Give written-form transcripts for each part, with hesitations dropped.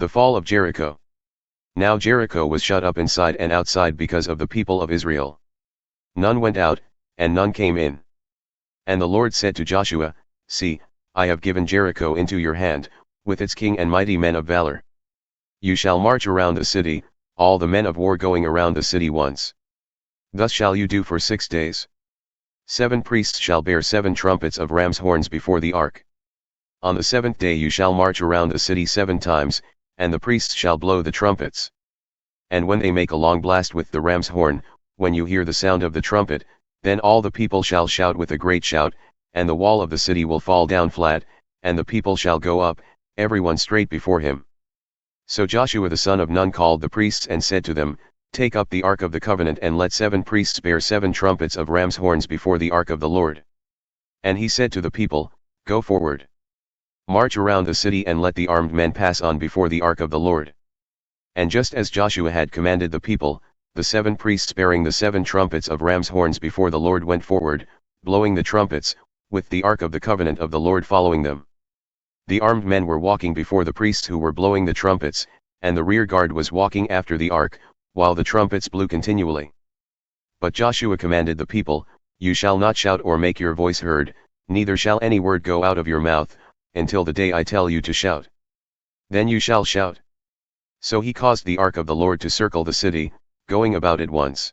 The fall of Jericho. Now Jericho was shut up inside and outside because of the people of Israel. None went out, and none came in. And the Lord said to Joshua, See, I have given Jericho into your hand, with its king and mighty men of valor. You shall march around the city, all the men of war going around the city once. Thus shall you do for 6 days. 7 priests shall bear 7 trumpets of ram's horns before the ark. On the 7th day you shall march around the city 7 times, and the priests shall blow the trumpets. And when they make a long blast with the ram's horn, when you hear the sound of the trumpet, then all the people shall shout with a great shout, and the wall of the city will fall down flat, and the people shall go up, everyone straight before him. So Joshua the son of Nun called the priests and said to them, Take up the ark of the covenant and let 7 priests bear 7 trumpets of ram's horns before the ark of the Lord. And he said to the people, Go forward. March around the city and let the armed men pass on before the ark of the Lord. And just as Joshua had commanded the people, the 7 priests bearing the 7 trumpets of ram's horns before the Lord went forward, blowing the trumpets, with the ark of the covenant of the Lord following them. The armed men were walking before the priests who were blowing the trumpets, and the rear guard was walking after the ark, while the trumpets blew continually. But Joshua commanded the people, You shall not shout or make your voice heard, neither shall any word go out of your mouth, until the day I tell you to shout. Then you shall shout. So he caused the ark of the Lord to circle the city, going about it once.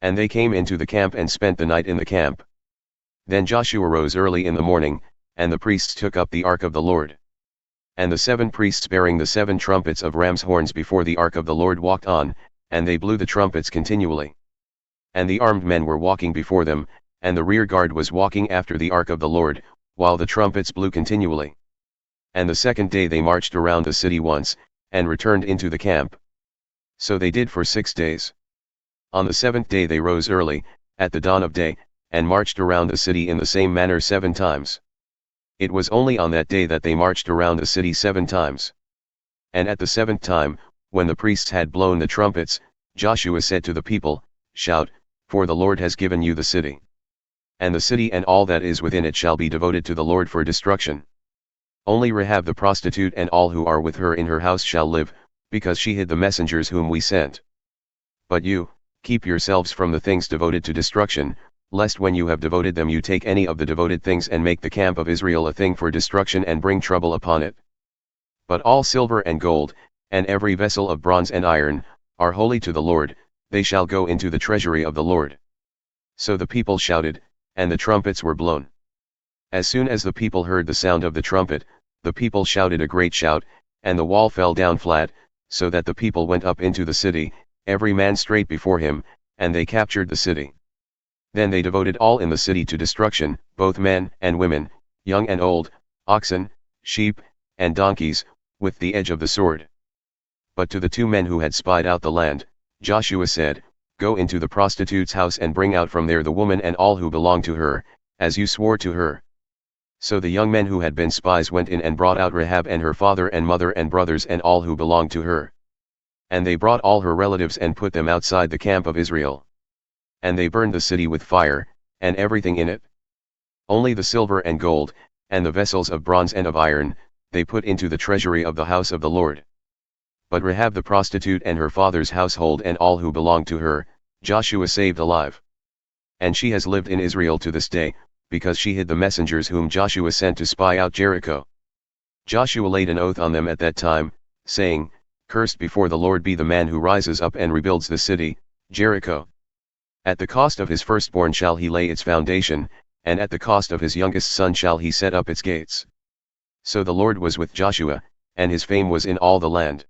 And they came into the camp and spent the night in the camp. Then Joshua rose early in the morning, and the priests took up the ark of the Lord. And the 7 priests bearing the 7 trumpets of ram's horns before the ark of the Lord walked on, and they blew the trumpets continually. And the armed men were walking before them, and the rear guard was walking after the ark of the Lord, while the trumpets blew continually. And the 2nd day they marched around the city once, and returned into the camp. So they did for 6 days. On the 7th day they rose early, at the dawn of day, and marched around the city in the same manner 7 times. It was only on that day that they marched around the city 7 times. And at the 7th time, when the priests had blown the trumpets, Joshua said to the people, Shout, for the Lord has given you the city. And the city and all that is within it shall be devoted to the Lord for destruction. Only Rahab the prostitute and all who are with her in her house shall live, because she hid the messengers whom we sent. But you, keep yourselves from the things devoted to destruction, lest when you have devoted them you take any of the devoted things and make the camp of Israel a thing for destruction and bring trouble upon it. But all silver and gold, and every vessel of bronze and iron, are holy to the Lord, they shall go into the treasury of the Lord. So the people shouted, and the trumpets were blown. As soon as the people heard the sound of the trumpet, the people shouted a great shout, and the wall fell down flat, so that the people went up into the city, every man straight before him, and they captured the city. Then they devoted all in the city to destruction, both men and women, young and old, oxen, sheep, and donkeys, with the edge of the sword. But to the 2 men who had spied out the land, Joshua said, Go into the prostitute's house and bring out from there the woman and all who belong to her, as you swore to her. So the young men who had been spies went in and brought out Rahab and her father and mother and brothers and all who belonged to her. And they brought all her relatives and put them outside the camp of Israel. And they burned the city with fire, and everything in it. Only the silver and gold, and the vessels of bronze and of iron, they put into the treasury of the house of the Lord. But Rahab the prostitute and her father's household and all who belonged to her, Joshua saved alive. And she has lived in Israel to this day, because she hid the messengers whom Joshua sent to spy out Jericho. Joshua laid an oath on them at that time, saying, Cursed before the Lord be the man who rises up and rebuilds the city, Jericho. At the cost of his firstborn shall he lay its foundation, and at the cost of his youngest son shall he set up its gates. So the Lord was with Joshua, and his fame was in all the land.